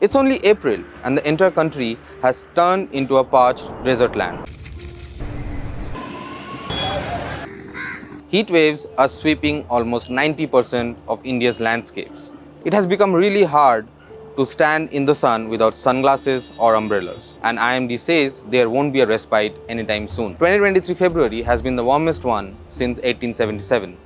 It's only April and the entire country has turned into a parched desert land. Heat waves are sweeping almost 90% of India's landscapes. It has become really hard to stand in the sun without sunglasses or umbrellas. And IMD says there won't be a respite anytime soon. 2023 February has been the warmest one since 1877.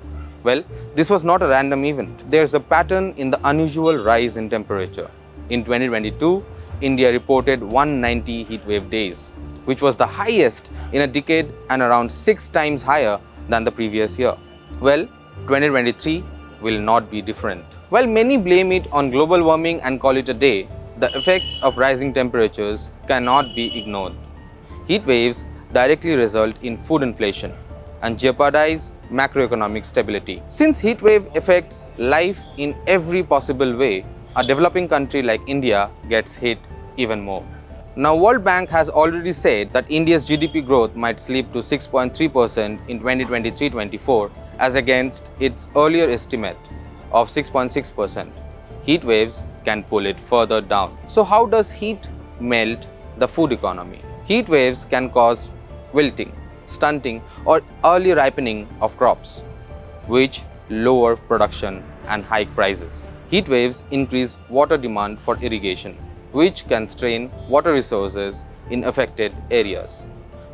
Well, this was not a random event. There's a pattern in the unusual rise in temperature. In 2022, India reported 190 heatwave days, which was the highest in a decade and around 6 times higher than the previous year. Well, 2023 will not be different. While many blame it on global warming and call it a day, the effects of rising temperatures cannot be ignored. Heat waves directly result in food inflation and jeopardize macroeconomic stability. Since heat wave affects life in every possible way, a developing country like India gets hit even more. Now, World Bank has already said that India's GDP growth might slip to 6.3% in 2023-24 as against its earlier estimate of 6.6%. Heat waves can pull it further down. So how does heat melt the food economy? Heat waves can cause wilting, stunting or early ripening of crops, which lower production and hike prices. Heat waves increase water demand for irrigation, which can strain water resources in affected areas.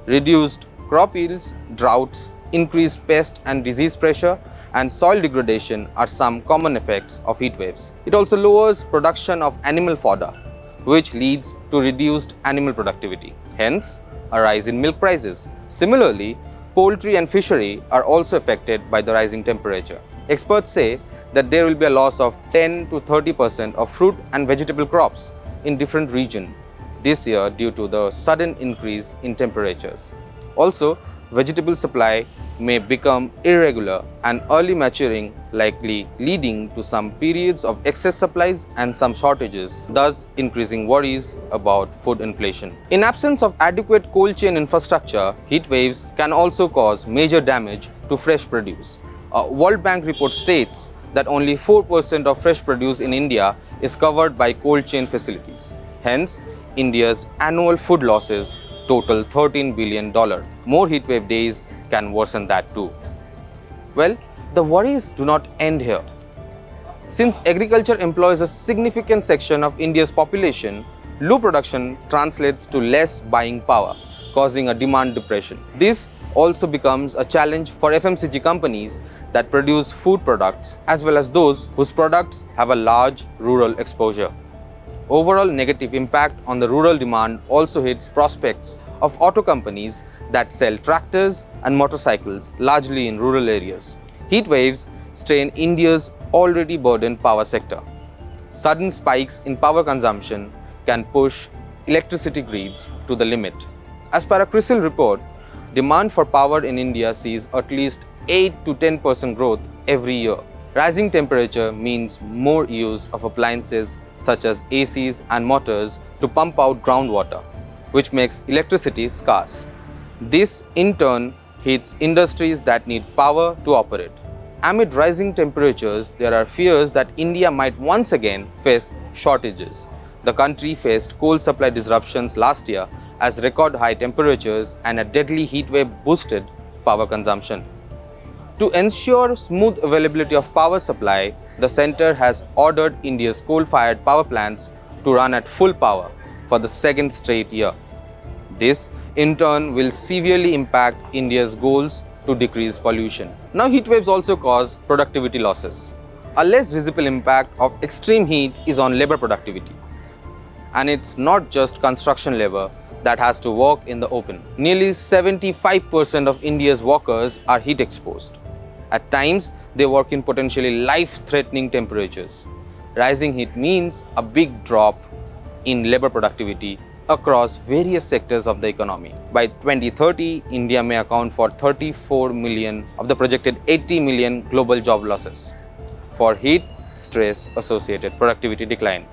Reduced crop yields, droughts, increased pest and disease pressure, and soil degradation are some common effects of heat waves. It also lowers production of animal fodder, which leads to reduced animal productivity, hence a rise in milk prices. Similarly, poultry and fishery are also affected by the rising temperature. Experts say that there will be a loss of 10 to 30% of fruit and vegetable crops in different regions this year due to the sudden increase in temperatures. Also, vegetable supply may become irregular and early maturing, likely leading to some periods of excess supplies and some shortages, thus increasing worries about food inflation. In absence of adequate cold chain infrastructure, heat waves can also cause major damage to fresh produce. A World Bank report states that only 4% of fresh produce in India is covered by cold chain facilities. Hence, India's annual food losses total $13 billion. More heatwave days can worsen that too. Well, the worries do not end here. Since agriculture employs a significant section of India's population, low production translates to less buying power, causing a demand depression. This also becomes a challenge for FMCG companies that produce food products as well as those whose products have a large rural exposure. Overall negative impact on the rural demand also hits prospects of auto companies that sell tractors and motorcycles largely in rural areas. Heat waves strain India's already burdened power sector. Sudden spikes in power consumption can push electricity grids to the limit. As per a CRISIL report, demand for power in India sees at least 8 to 10% growth every year. Rising temperature means more use of appliances such as ACs and motors to pump out groundwater, which makes electricity scarce. This in turn hits industries that need power to operate. Amid rising temperatures, there are fears that India might once again face shortages. The country faced coal supply disruptions last year as record high temperatures and a deadly heat wave boosted power consumption. To ensure smooth availability of power supply, the center has ordered India's coal-fired power plants to run at full power for the second straight year. This, in turn, will severely impact India's goals to decrease pollution. Now, heat waves also cause productivity losses. A less visible impact of extreme heat is on labor productivity. And it's not just construction labor that has to work in the open. Nearly 75% of India's workers are heat exposed. At times, they work in potentially life-threatening temperatures. Rising heat means a big drop in labor productivity across various sectors of the economy. By 2030, India may account for 34 million of the projected 80 million global job losses for heat stress associated productivity decline.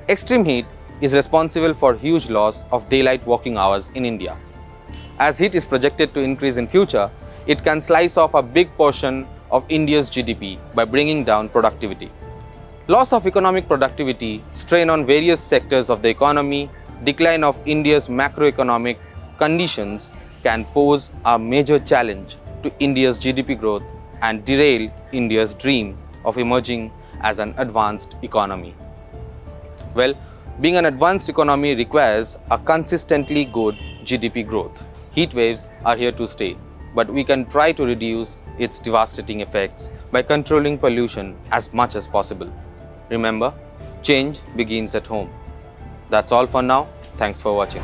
Extreme heat is responsible for huge loss of daylight working hours in India. As heat is projected to increase in future, it can slice off a big portion of India's GDP by bringing down productivity. Loss of economic productivity, strain on various sectors of the economy, decline of India's macroeconomic conditions can pose a major challenge to India's GDP growth and derail India's dream of emerging as an advanced economy. Well, being an advanced economy requires a consistently good GDP growth. Heat waves are here to stay, but we can try to reduce its devastating effects by controlling pollution as much as possible. Remember, change begins at home. That's all for now. Thanks for watching.